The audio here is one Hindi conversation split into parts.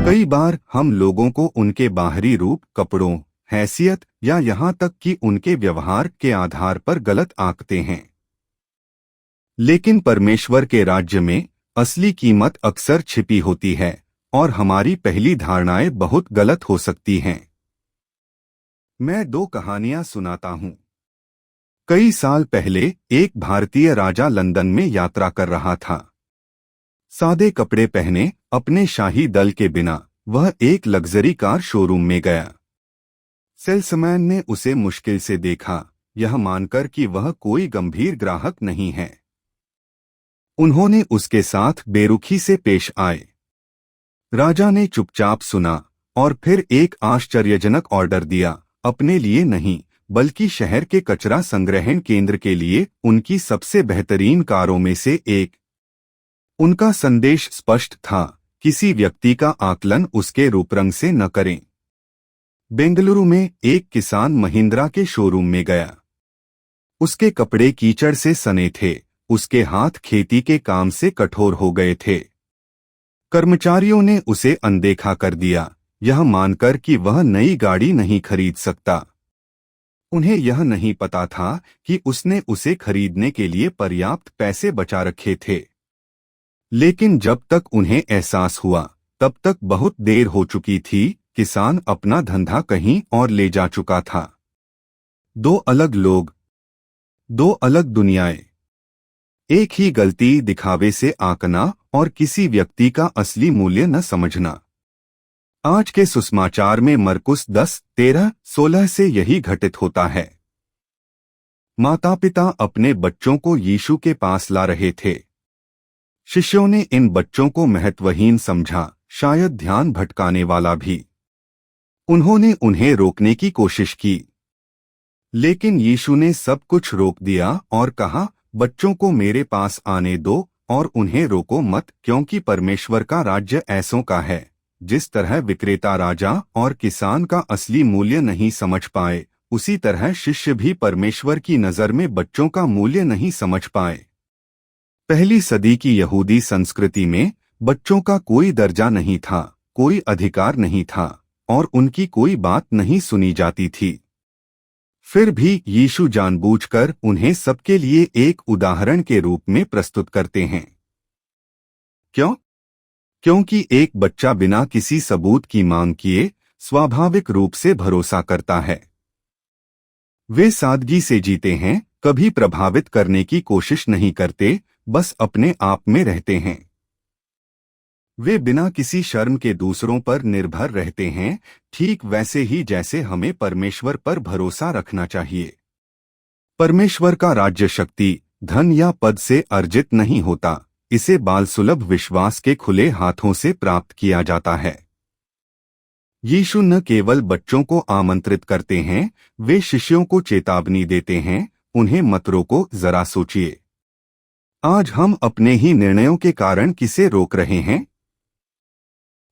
कई बार हम लोगों को उनके बाहरी रूप, कपड़ों, हैसियत या यहाँ तक कि उनके व्यवहार के आधार पर गलत आंकते हैं। लेकिन परमेश्वर के राज्य में असली कीमत अक्सर छिपी होती है और हमारी पहली धारणाएं बहुत गलत हो सकती हैं। मैं 2 कहानियां सुनाता हूं। कई साल पहले एक भारतीय राजा लंदन में यात्रा कर रहा था। सादे कपड़े पहने अपने शाही दल के बिना वह एक लग्जरी कार शोरूम में गया। सेल्समैन ने उसे मुश्किल से देखा, यह मानकर कि वह कोई गंभीर ग्राहक नहीं है। उन्होंने उसके साथ बेरुखी से पेश आए। राजा ने चुपचाप सुना और फिर एक आश्चर्यजनक ऑर्डर दिया, अपने लिए नहीं बल्कि शहर के कचरा संग्रहण केंद्र के लिए उनकी सबसे बेहतरीन कारों में से एक। उनका संदेश स्पष्ट था, किसी व्यक्ति का आकलन उसके रूपरंग से न करें। बेंगलुरु में एक किसान महिंद्रा के शोरूम में गया। उसके कपड़े कीचड़ से सने थे, उसके हाथ खेती के काम से कठोर हो गए थे। कर्मचारियों ने उसे अनदेखा कर दिया, यह मानकर कि वह नई गाड़ी नहीं खरीद सकता। उन्हें यह नहीं पता था कि उसने उसे खरीदने के लिए पर्याप्त पैसे बचा रखे थे। लेकिन जब तक उन्हें एहसास हुआ, तब तक बहुत देर हो चुकी थी। किसान अपना धंधा कहीं और ले जा चुका था। 2 अलग लोग, 2 अलग दुनियाएं। एक ही गलती, दिखावे से आंकना और किसी व्यक्ति का असली मूल्य न समझना। आज के सुसमाचार में मरकुस 10:13-16 से यही घटित होता है। माता पिता अपने बच्चों को यीशु के पास ला रहे थे। शिष्यों ने इन बच्चों को महत्वहीन समझा, शायद ध्यान भटकाने वाला भी। उन्होंने उन्हें रोकने की कोशिश की, लेकिन यीशु ने सब कुछ रोक दिया और कहा, बच्चों को मेरे पास आने दो और उन्हें रोको मत, क्योंकि परमेश्वर का राज्य ऐसों का है। जिस तरह विक्रेता राजा और किसान का असली मूल्य नहीं समझ पाए, उसी तरह शिष्य भी परमेश्वर की नज़र में बच्चों का मूल्य नहीं समझ पाए। पहली सदी की यहूदी संस्कृति में बच्चों का कोई दर्जा नहीं था, कोई अधिकार नहीं था और उनकी कोई बात नहीं सुनी जाती थी। फिर भी यीशु जानबूझकर उन्हें सबके लिए एक उदाहरण के रूप में प्रस्तुत करते हैं। क्यों? क्योंकि एक बच्चा बिना किसी सबूत की मांग किए स्वाभाविक रूप से भरोसा करता है। वे सादगी से जीते हैं, कभी प्रभावित करने की कोशिश नहीं करते, बस अपने आप में रहते हैं। वे बिना किसी शर्म के दूसरों पर निर्भर रहते हैं, ठीक वैसे ही जैसे हमें परमेश्वर पर भरोसा रखना चाहिए। परमेश्वर का राज्य शक्ति, धन या पद से अर्जित नहीं होता, इसे बालसुलभ विश्वास के खुले हाथों से प्राप्त किया जाता है। यीशु न केवल बच्चों को आमंत्रित करते हैं, वे शिष्यों को चेतावनी देते हैं, उन्हें मत रोको, जरा सोचिए। आज हम अपने ही निर्णयों के कारण किसे रोक रहे हैं?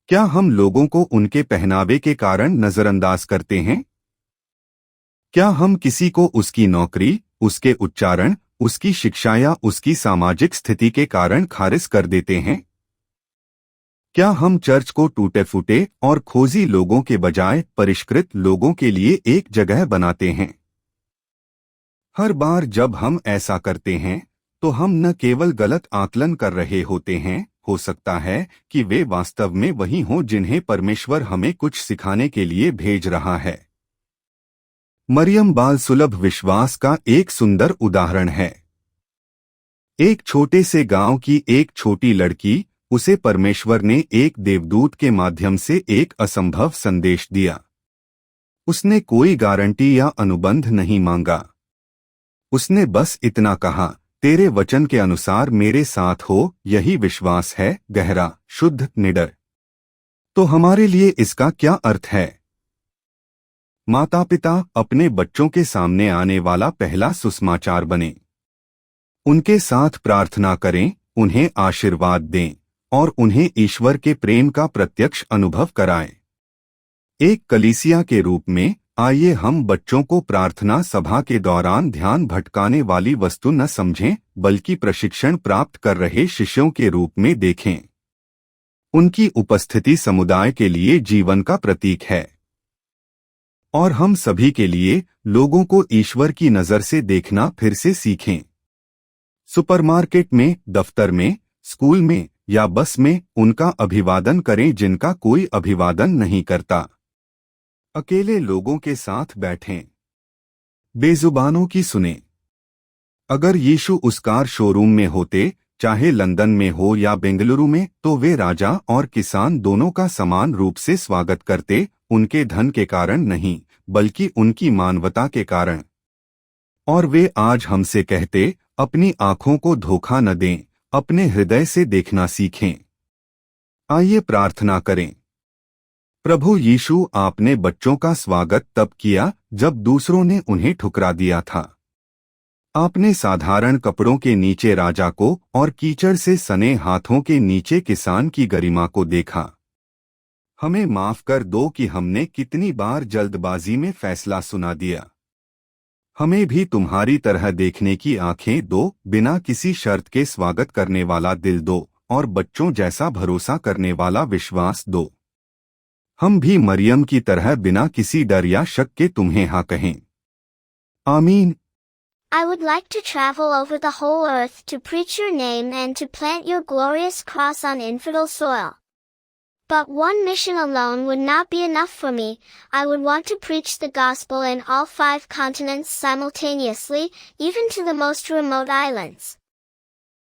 क्या हम लोगों को उनके पहनावे के कारण नजरअंदाज करते हैं? क्या हम किसी को उसकी नौकरी, उसके उच्चारण, उसकी शिक्षा या उसकी सामाजिक स्थिति के कारण खारिज कर देते हैं? क्या हम चर्च को टूटे फूटे और खोजी लोगों के बजाय परिष्कृत लोगों के लिए एक जगह बनाते हैं? हर बार जब हम ऐसा करते हैं, तो हम न केवल गलत आकलन कर रहे होते हैं, हो सकता है कि वे वास्तव में वही हों जिन्हें परमेश्वर हमें कुछ सिखाने के लिए भेज रहा है। मरियम बाल सुलभ विश्वास का एक सुंदर उदाहरण है। एक छोटे से गांव की एक छोटी लड़की, उसे परमेश्वर ने एक देवदूत के माध्यम से एक असंभव संदेश दिया। उसने कोई गारंटी या अनुबंध नहीं मांगा। उसने बस इतना कहा, तेरे वचन के अनुसार मेरे साथ हो। यही विश्वास है, गहरा, शुद्ध, निडर। तो हमारे लिए इसका क्या अर्थ है? माता पिता अपने बच्चों के सामने आने वाला पहला सुसमाचार बने। उनके साथ प्रार्थना करें, उन्हें आशीर्वाद दें और उन्हें ईश्वर के प्रेम का प्रत्यक्ष अनुभव कराएं। एक कलीसिया के रूप में आइए हम बच्चों को प्रार्थना सभा के दौरान ध्यान भटकाने वाली वस्तु न समझें, बल्कि प्रशिक्षण प्राप्त कर रहे शिष्यों के रूप में देखें। उनकी उपस्थिति समुदाय के लिए जीवन का प्रतीक है और हम सभी के लिए लोगों को ईश्वर की नजर से देखना फिर से सीखें। सुपरमार्केट में, दफ्तर में, स्कूल में या बस में उनका अभिवादन करें जिनका कोई अभिवादन नहीं करता। अकेले लोगों के साथ बैठें, बेजुबानों की सुने। अगर यीशु उस कार शोरूम में होते, चाहे लंदन में हो या बेंगलुरु में, तो वे राजा और किसान दोनों का समान रूप से स्वागत करते, उनके धन के कारण नहीं बल्कि उनकी मानवता के कारण। और वे आज हमसे कहते, अपनी आंखों को धोखा न दें, अपने हृदय से देखना सीखें। आइए प्रार्थना करें। प्रभु यीशु, आपने बच्चों का स्वागत तब किया जब दूसरों ने उन्हें ठुकरा दिया था। आपने साधारण कपड़ों के नीचे राजा को और कीचड़ से सने हाथों के नीचे किसान की गरिमा को देखा। हमें माफ कर दो कि हमने कितनी बार जल्दबाजी में फैसला सुना दिया। हमें भी तुम्हारी तरह देखने की आंखें दो, बिना किसी शर्त के स्वागत करने वाला दिल दो और बच्चों जैसा भरोसा करने वाला विश्वास दो। हम भी मरियम की तरह बिना किसी डर या शक के तुम्हें हाँ कहें। आमीन। I would like to travel over the whole earth to preach your name and to plant your glorious cross on infidel soil. But one mission alone would not be enough for me. I would want to preach the gospel in all 5 continents simultaneously, even to the most remote islands.